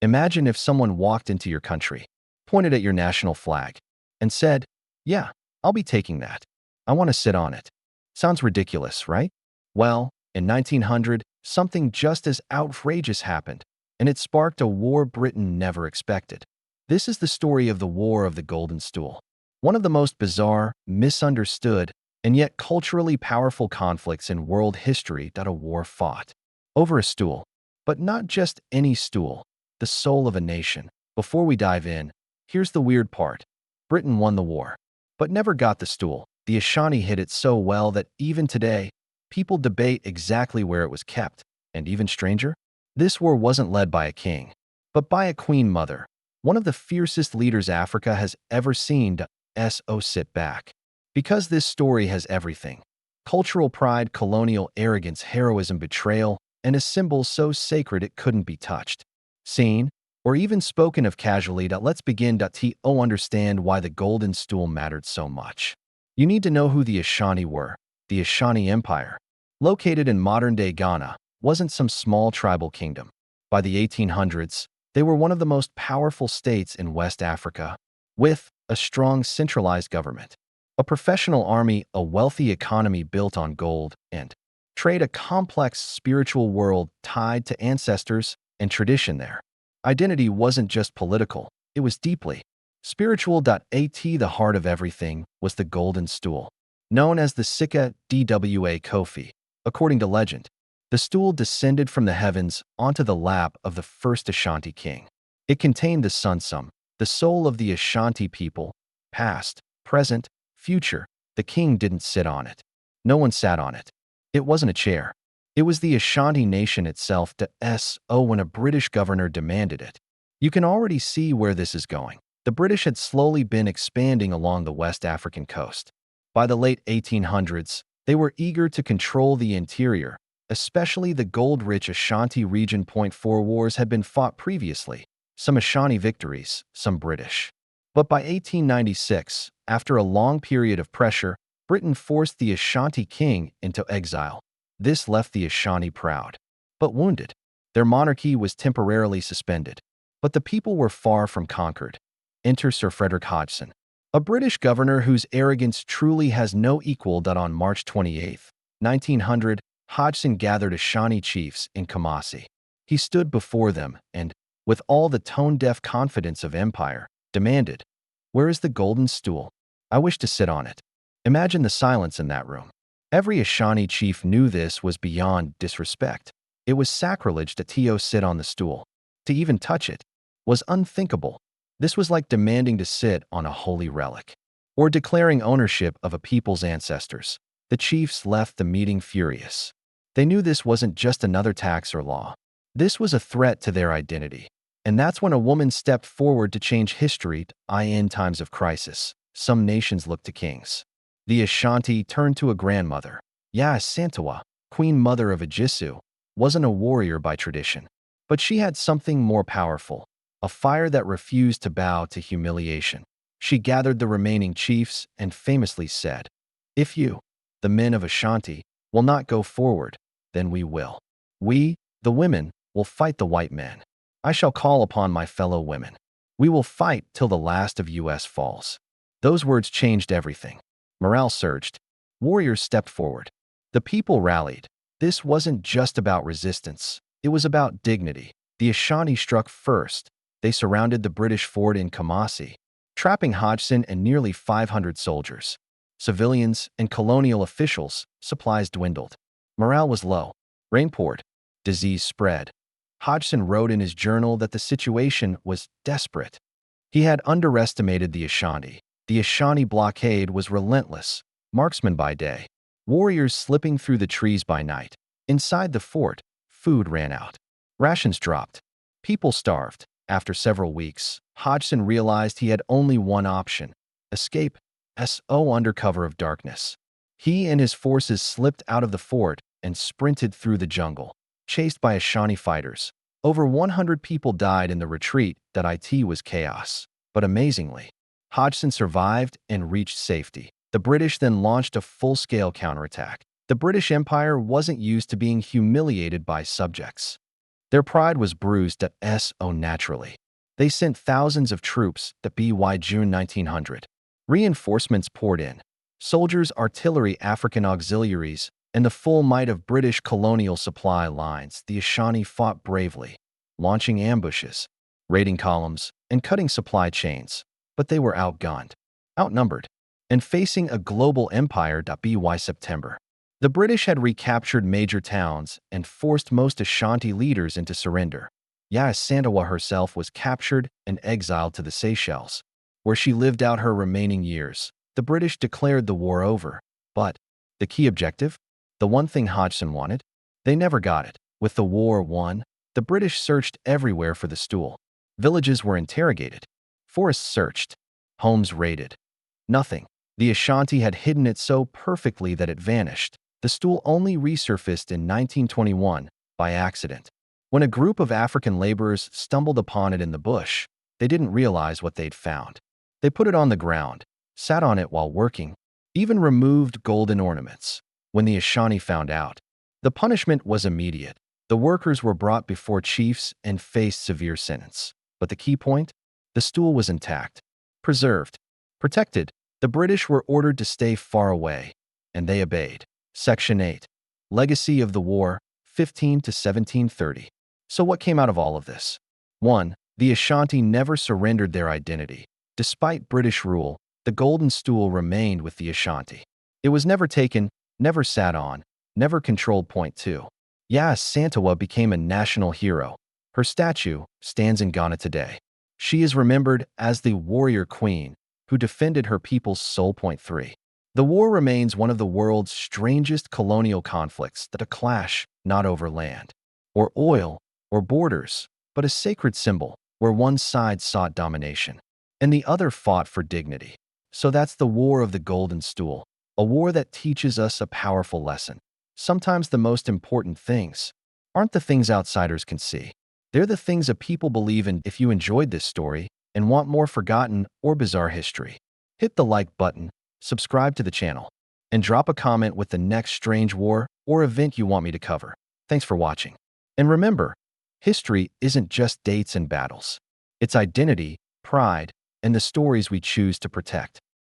Imagine if someone walked into your country, pointed at your national flag, and said, "Yeah, I'll be taking that. I want to sit on it." Sounds ridiculous, right? Well, in 1900, something just as outrageous happened, and it sparked a war Britain never expected. This is the story of the War of the Golden Stool, one of the most bizarre, misunderstood, and yet culturally powerful conflicts in world history that a war fought over a stool. But not just any stool, the soul of a nation. Before we dive in, here's the weird part. Britain won the war, but never got the stool. The Ashanti hid it so well that even today, people debate exactly where it was kept. And even stranger, this war wasn't led by a king, but by a queen mother, one of the fiercest leaders Africa has ever seen. Sit back. Because this story has everything: cultural pride, colonial arrogance, heroism, betrayal, and a symbol so sacred it couldn't be touched, seen, or even spoken of casually. Let's begin to understand why the Golden Stool mattered so much. You need to know who the Ashanti were. The Ashanti Empire, located in modern-day Ghana, wasn't some small tribal kingdom. By the 1800s, they were one of the most powerful states in West Africa, with a strong centralized government, a professional army, a wealthy economy built on gold and trade, a complex spiritual world tied to ancestors and tradition there. Identity wasn't just political, it was deeply spiritual. The heart of everything was the Golden Stool, known as the Sika Dwa Kofi. According to legend, the stool descended from the heavens onto the lap of the first Ashanti king. It contained the sunsum, the soul of the Ashanti people, past, present, future. The king didn't sit on it. No one sat on it. It wasn't a chair. It was the Ashanti nation itself. When a British governor demanded it. You can already see where this is going. The British had slowly been expanding along the West African coast. By the late 1800s, they were eager to control the interior, especially the gold-rich Ashanti region. 4 wars had been fought previously, some Ashanti victories, some British. But by 1896, after a long period of pressure, Britain forced the Ashanti king into exile. This left the Ashanti proud, but wounded. Their monarchy was temporarily suspended, but the people were far from conquered. Enter Sir Frederick Hodgson, a British governor whose arrogance truly has no equal. On March 28, 1900, Hodgson gathered Ashanti chiefs in Kumasi. He stood before them and, with all the tone-deaf confidence of empire, demanded, "Where is the Golden Stool? I wish to sit on it." Imagine the silence in that room. Every Ashanti chief knew this was beyond disrespect. It was sacrilege to sit on the stool. To even touch it was unthinkable. This was like demanding to sit on a holy relic, or declaring ownership of a people's ancestors. The chiefs left the meeting furious. They knew this wasn't just another tax or law. This was a threat to their identity. And that's when a woman stepped forward to change history. In times of crisis, some nations looked to kings. The Ashanti turned to a grandmother. Yaa Asantewaa, Queen Mother of Ajisu, wasn't a warrior by tradition, but she had something more powerful, a fire that refused to bow to humiliation. She gathered the remaining chiefs and famously said, "If you, the men of Ashanti, will not go forward, then we will. We, the women, will fight the white men. I shall call upon my fellow women. We will fight till the last of us falls." Those words changed everything. Morale surged. Warriors stepped forward. The people rallied. This wasn't just about resistance. It was about dignity. The Ashanti struck first. They surrounded the British fort in Kumasi, trapping Hodgson and nearly 500 soldiers. Civilians and colonial officials, supplies dwindled. Morale was low. Rain poured. Disease spread. Hodgson wrote in his journal that the situation was desperate. He had underestimated the Ashanti. The Ashanti blockade was relentless, marksmen by day, warriors slipping through the trees by night. Inside the fort, food ran out. Rations dropped. People starved. After several weeks, Hodgson realized he had only one option: escape. Under cover of darkness. He and his forces slipped out of the fort and sprinted through the jungle, chased by Ashanti fighters. Over 100 people died in the retreat. It was chaos. But amazingly, Hodgson survived and reached safety. The British then launched a full-scale counterattack. The British Empire wasn't used to being humiliated by subjects. Their pride was bruised so naturally. They sent thousands of troops by June 1900. Reinforcements poured in. Soldiers, artillery, African auxiliaries, and the full might of British colonial supply lines. The Ashanti fought bravely, launching ambushes, raiding columns, and cutting supply chains. But they were outgunned, outnumbered, and facing a global empire. By September, the British had recaptured major towns and forced most Ashanti leaders into surrender. Yaa Asantewaa herself was captured and exiled to the Seychelles, where she lived out her remaining years. The British declared the war over. But the key objective? The one thing Hodgson wanted? They never got it. With the war won, the British searched everywhere for the stool. Villages were interrogated. Forests searched. Homes raided. Nothing. The Ashanti had hidden it so perfectly that it vanished. The stool only resurfaced in 1921 by accident. When a group of African laborers stumbled upon it in the bush, they didn't realize what they'd found. They put it on the ground, sat on it while working, even removed golden ornaments. When the Ashanti found out, the punishment was immediate. The workers were brought before chiefs and faced severe sentence. But the key point? The stool was intact, preserved, protected. The British were ordered to stay far away, and they obeyed. Section 8. Legacy of the War, 15 to 1730. So what came out of all of this? 1. The Ashanti never surrendered their identity. Despite British rule, the Golden Stool remained with the Ashanti. It was never taken, never sat on, never controlled. Point 2. Yaa Asantewaa became a national hero. Her statue stands in Ghana today. She is remembered as the warrior queen who defended her people's soul. Point 3. The war remains one of the world's strangest colonial conflicts, that a clash not over land, or oil, or borders, but a sacred symbol where one side sought domination and the other fought for dignity. So that's the War of the Golden Stool, a war that teaches us a powerful lesson. Sometimes the most important things aren't the things outsiders can see. They're the things a people believe in. If you enjoyed this story and want more forgotten or bizarre history, hit the like button, subscribe to the channel, and drop a comment with the next strange war or event you want me to cover. Thanks for watching. And remember, history isn't just dates and battles. It's identity, pride, and the stories we choose to protect.